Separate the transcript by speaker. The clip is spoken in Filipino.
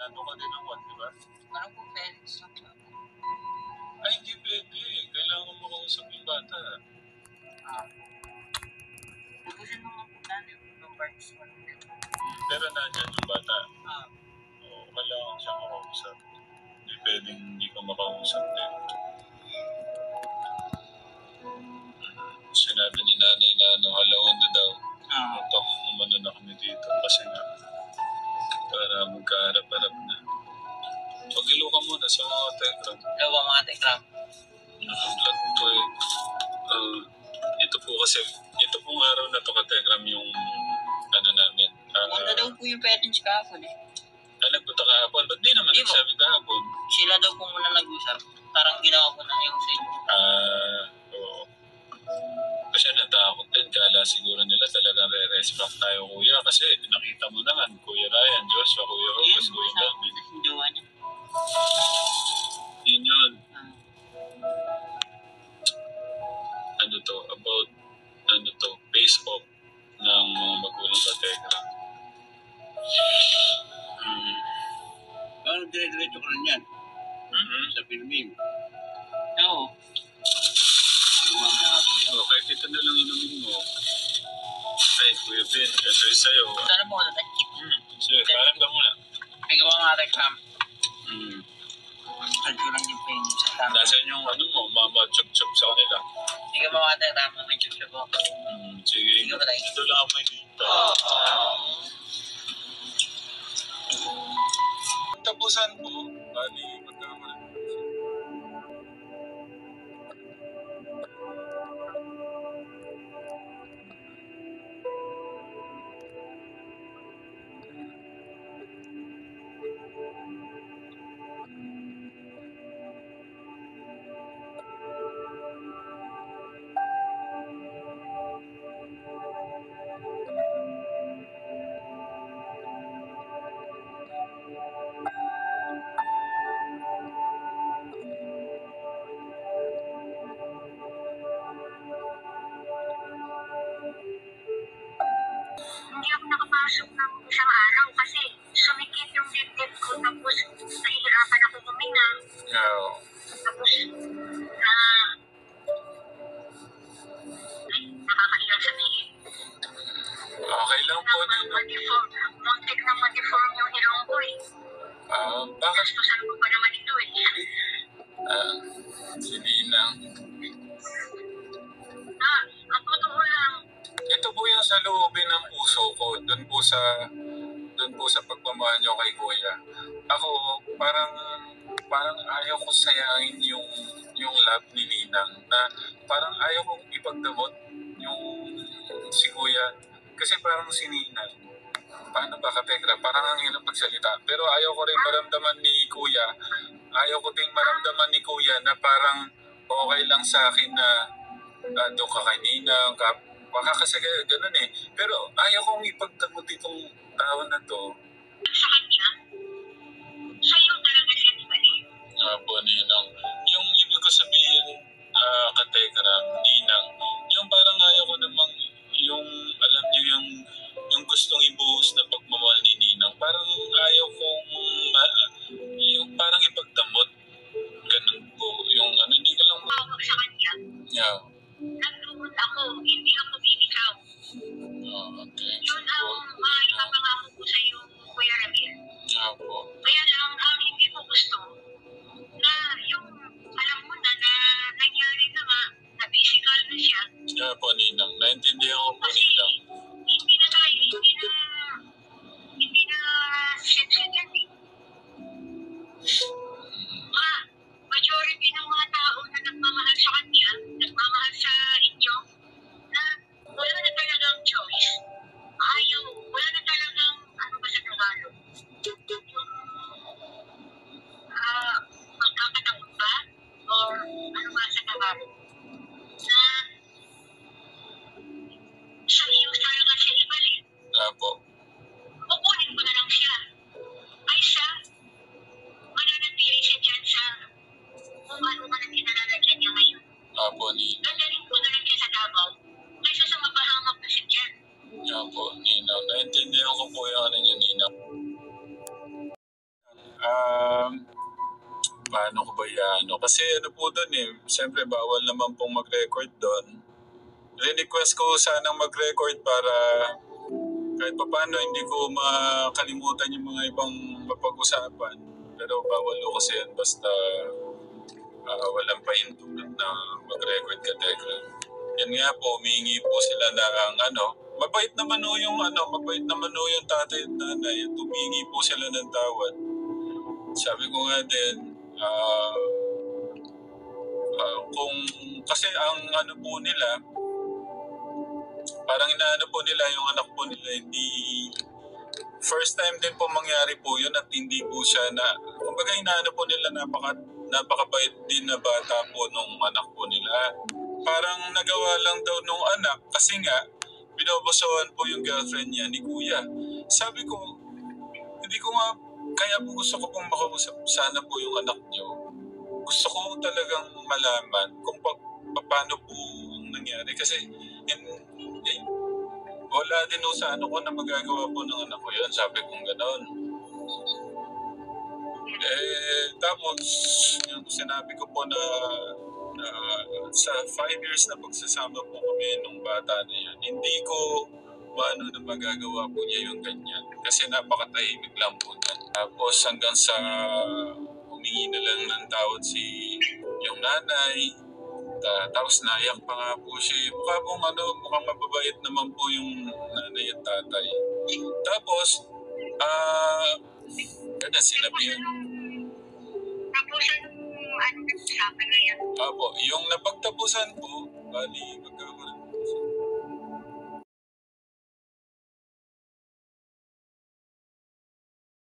Speaker 1: Ano ka din naman, di ba?
Speaker 2: Parang po parents lang po.
Speaker 1: Ay, hindi pwede. Kailangan mo makausap yung bata.
Speaker 2: Tapusin mo nga po namin yung parts mo.
Speaker 1: Pero nandyan yung bata.
Speaker 2: Ah,
Speaker 1: Oo, kailangan siya makausap. Hindi pwedeng hindi ka makausap din. Sinabi ni nanay na halawan na daw. Ito, umano na kami dito kasi nga para magkaharap-harap na. Pag-ilo ka muna sa mga Telegram.
Speaker 2: Ewa mga Telegram.
Speaker 1: Vlog to eh. Ito po kasi, ito pong araw na to ka-Telegram yung ano namin.
Speaker 2: Punta daw po yung parents kahapon eh.
Speaker 1: Nagpunta kahapon? Ba't di naman
Speaker 2: Di po.
Speaker 1: nagsabi kahapon?
Speaker 2: Sila daw po muna nag-usap. Parang ginawa ko na yung sa inyo.
Speaker 1: Oo. Kasi natakot din. Kala siguro nila talagang re-respect tayo, kuya. Kasi nakita mo naman, Kuya Ryan, Joshua, Kuya Rose, Kuya David.
Speaker 2: Yung jowa niya.
Speaker 1: Yun yun. Ano to? About, ano to? Face off ng mga magulang sa Telegram.
Speaker 3: Parang dire-diretso ko rin yan. Sa filming.
Speaker 2: Oo.
Speaker 1: Kahit ito na lang inumin mo. Ay, Kuya Ben, ito yung sa'yo.
Speaker 2: Sana po natin.
Speaker 1: Sige, parang ka muna.
Speaker 2: Ikaw mga Telegram. Add ko lang yung pain sa tama.
Speaker 1: Nasaan yung ano mo, mama chop-chop sa kanila?
Speaker 2: Ikaw mga Telegram, may chup-chup ako.
Speaker 1: Sige,
Speaker 2: Ikaw ba tayo?
Speaker 1: ito lang ako may dito. Tapusan po, bali magkakaroon.
Speaker 4: Hindi ako nakapasok ng isang araw kasi sumikit yung dibdib ko tapos nahihirapan ako huminga. Tapos nakakailang sabihin.
Speaker 1: Okay lang po din.
Speaker 4: Muntik na ma-deform yung ilong ko eh.
Speaker 1: Bakit?
Speaker 4: Gastusan ko pa naman ito eh.
Speaker 1: Hindi lang.
Speaker 4: Ang totoo lang.
Speaker 1: Ito po yung sa loobin ng puso ko, doon po sa pagmamahal nyo kay Kuya. Ako, parang ayaw ko sayangin yung love ni Ninang na parang ayaw kong ipagdamot yung si Kuya. Kasi parang si Ninang, paano ba Katekra? Parang ang hirap magsalita. Pero ayaw ko rin maramdaman ni Kuya. Ayaw ko din maramdaman ni Kuya na parang okay lang sa akin na doon ka kay Ninang, baka kasi ganun eh. Pero ayaw kong ipagdamot itong tao na to.
Speaker 4: Sa kanya, sa'yo talaga siya ibalik.
Speaker 1: Po, Ninang. Yung ibig ko sabihin, Katekram, Ninang, yung parang ayaw ko namang yung, alam niyo yung gustong ibuhos na pagmamahal ni Ninang. Parang ayaw kong, yung parang ipagdamot. Ganun po. Yung ano, hindi ko lang...
Speaker 4: Tawag sa kanya.
Speaker 1: Yeah.
Speaker 4: Nandun ako, hindi ako bibitaw.
Speaker 1: Okay.
Speaker 4: Yun ang ipapangako ko sa iyo, Kuya Ramil.
Speaker 1: Po.
Speaker 4: Kaya lang, ang hindi ko gusto na yung, alam mo na nangyari na nga, na physical na siya.
Speaker 1: Po, Ninang. Naintindihan ko po,
Speaker 4: Kasi,
Speaker 1: Ninang.
Speaker 4: hindi na sensitive yan eh. Majority ng mga tao na nagmamahal sa kanya, nagmamahal sa inyo, na wala na talagang choice. Wala na talagang, ano ba sa Tagalog? Magkakataon ba? Or ano ba sa Tagalog? Na sa
Speaker 1: paano ko ba yan? Kasi ano po doon siyempre bawal naman pong mag-record doon. Request ko sanang mag-record para kahit pa paano hindi ko makalimutan yung mga ibang mapag-usapan. Pero bawal ko kasi yan basta walang pahintulot na mag-record ka, Tekla. Yan nga po, humingi po sila ng mabait naman yung tatay at nanay. Humingi po sila ng tawad. Sabi ko nga din, kung kasi ang po nila, parang inaano po nila yung anak po nila, hindi first time din po mangyari po yun at hindi po siya kumbaga inaano po nila napakabait din na bata po nung anak po nila. Parang nagawa lang daw nung anak kasi nga binobosohan po yung girlfriend niya ni Kuya. Sabi ko, hindi ko nga, kaya po gusto ko pong makausap sana po yung anak niyo. Gusto ko talagang malaman kung paano po nangyari kasi wala din sa ko na magagawa po ng anak ko yun. Sabi kong gano'n. Tapos, yung sinabi ko po na sa 5 years na pagsasama po kami nung bata na yan, hindi ko paano na magagawa po niya yung ganyan. Kasi napakatahimik lang po na. Tapos hanggang sa humingi na lang ng tawad yung nanay. Tapos naiyak pa nga po siya. Mukhang mababait naman po yung nanay at tatay. Tapos, sinabihan.
Speaker 4: Tapusan sa akin na yan.
Speaker 1: Yung napagtapusan po, bali